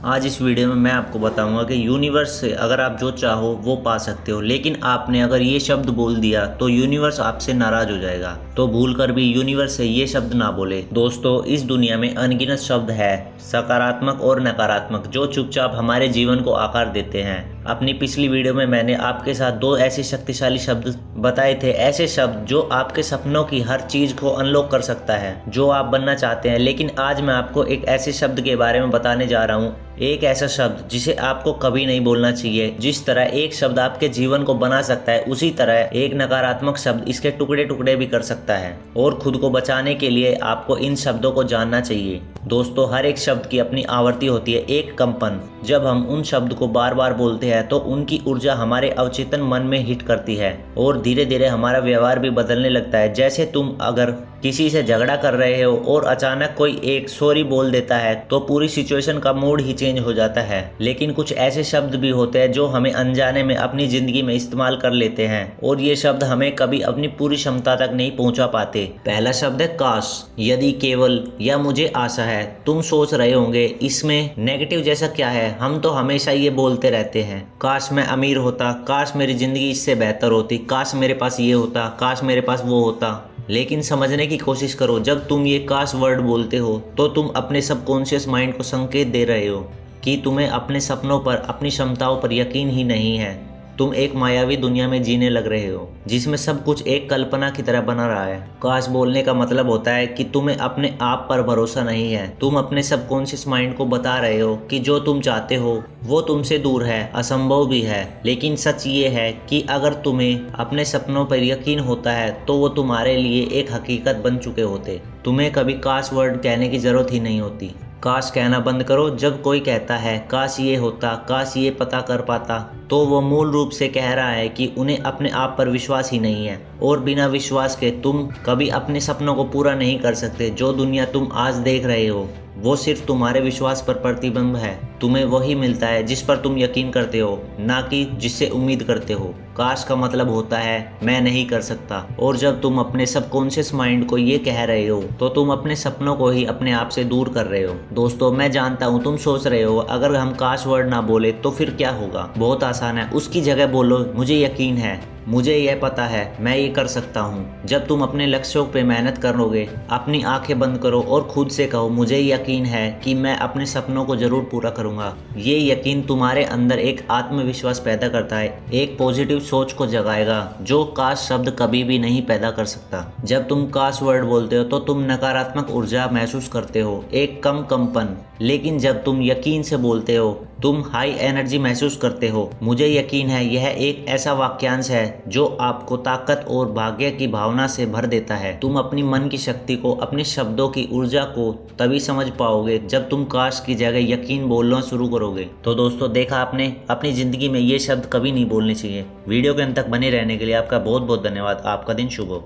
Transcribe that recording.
आज इस वीडियो में मैं आपको बताऊंगा कि यूनिवर्स से अगर आप जो चाहो वो पा सकते हो, लेकिन आपने अगर ये शब्द बोल दिया तो यूनिवर्स आपसे नाराज हो जाएगा। तो भूल कर भी यूनिवर्स से ये शब्द ना बोले। दोस्तों, इस दुनिया में अनगिनत शब्द है, सकारात्मक और नकारात्मक, जो चुपचाप हमारे जीवन को आकार देते हैं। अपनी पिछली वीडियो में मैंने आपके साथ 2 ऐसे शक्तिशाली शब्द बताए थे, ऐसे शब्द जो आपके सपनों की हर चीज को अनलॉक कर सकता है, जो आप बनना चाहते हैं। लेकिन आज मैं आपको एक ऐसे शब्द के बारे में बताने जा रहा हूँ, एक ऐसा शब्द जिसे आपको कभी नहीं बोलना चाहिए। जिस तरह एक शब्द आपके जीवन को बना सकता है, उसी तरह एक नकारात्मक शब्द इसके टुकड़े टुकड़े भी कर सकता है। और खुद को बचाने के लिए आपको इन शब्दों को जानना चाहिए। दोस्तों, हर एक शब्द की अपनी आवृत्ति होती है, एक कंपन। जब हम उन शब्द को बार बार बोलते हैं तो उनकी ऊर्जा हमारे अवचेतन मन में हिट करती है और धीरे धीरे हमारा व्यवहार भी बदलने लगता है। जैसे तुम अगर किसी से झगड़ा कर रहे हो और अचानक कोई एक सॉरी बोल देता है तो पूरी सिचुएशन का मूड ही चेंज हो जाता है। लेकिन कुछ ऐसे शब्द भी होते हैं जो हमें अनजाने में अपनी जिंदगी में इस्तेमाल कर लेते हैं और ये शब्द हमें कभी अपनी पूरी क्षमता तक नहीं पहुंचा पाते। पहला शब्द है काश, यदि, केवल या मुझे आशा है। तुम सोच रहे होंगे इसमें नेगेटिव जैसा क्या है, हम तो हमेशा ये बोलते रहते हैं, काश मैं अमीर होता, काश मेरी जिंदगी इससे बेहतर होती, काश मेरे पास ये होता, काश मेरे पास वो होता। लेकिन समझने की कोशिश करो, जब तुम ये काश वर्ड बोलते हो तो तुम अपने सबकॉन्शियस माइंड को संकेत दे रहे हो कि तुम्हें अपने सपनों पर, अपनी क्षमताओं पर यकीन ही नहीं है। तुम एक मायावी दुनिया में जीने लग रहे हो जिसमें सब कुछ एक कल्पना की तरह बना रहा है। काश बोलने का मतलब होता है कि तुम्हें अपने आप पर भरोसा नहीं है। तुम अपने सबकॉन्शियस माइंड को बता रहे हो कि जो तुम चाहते हो वो तुमसे दूर है, असंभव भी है। लेकिन सच ये है कि अगर तुम्हें अपने सपनों पर यकीन होता है तो वो तुम्हारे लिए एक हकीकत बन चुके होते। तुम्हें कभी काश वर्ड कहने की जरूरत ही नहीं होती। काश कहना बंद करो। जब कोई कहता है काश ये होता, काश ये पता कर पाता, तो वो मूल रूप से कह रहा है कि उन्हें अपने आप पर विश्वास ही नहीं है और बिना विश्वास के तुम कभी अपने सपनों को पूरा नहीं कर सकते। जो दुनिया तुम आज देख रहे हो वो सिर्फ तुम्हारे विश्वास पर प्रतिबिंब है। तुम्हें वही मिलता है जिस पर तुम यकीन करते हो, ना कि जिससे उम्मीद करते हो। काश का मतलब होता है मैं नहीं कर सकता, और जब तुम अपने सबकॉन्शियस माइंड को ये कह रहे हो तो तुम अपने सपनों को ही अपने आप से दूर कर रहे हो। दोस्तों, मैं जानता हूँ तुम सोच रहे हो अगर हम काश वर्ड ना बोले तो फिर क्या होगा। बहुत आसान है, उसकी जगह बोलो मुझे यकीन है, मुझे यह पता है, मैं ये कर सकता हूँ। जब तुम अपने लक्ष्यों पे मेहनत करोगे, अपनी आंखें बंद करो और खुद से कहो मुझे यकीन है कि मैं अपने सपनों को जरूर पूरा करूँगा। ये यकीन तुम्हारे अंदर एक आत्मविश्वास पैदा करता है, एक पॉजिटिव सोच को जगाएगा जो काश शब्द कभी भी नहीं पैदा कर सकता। जब तुम काश वर्ड बोलते हो तो तुम नकारात्मक ऊर्जा महसूस करते हो, एक कम कंपन। लेकिन जब तुम यकीन से बोलते हो तुम हाई एनर्जी महसूस करते हो। मुझे यकीन है यह एक ऐसा वाक्यांश है जो आपको ताकत और भाग्य की भावना से भर देता है। तुम अपनी मन की शक्ति को, अपने शब्दों की ऊर्जा को तभी समझ पाओगे जब तुम काश की जगह यकीन बोलना शुरू करोगे। तो दोस्तों, देखा आपने, अपनी जिंदगी में ये शब्द कभी नहीं बोलने चाहिए। वीडियो के अंत तक बने रहने के लिए आपका बहुत बहुत धन्यवाद। आपका दिन शुभ हो।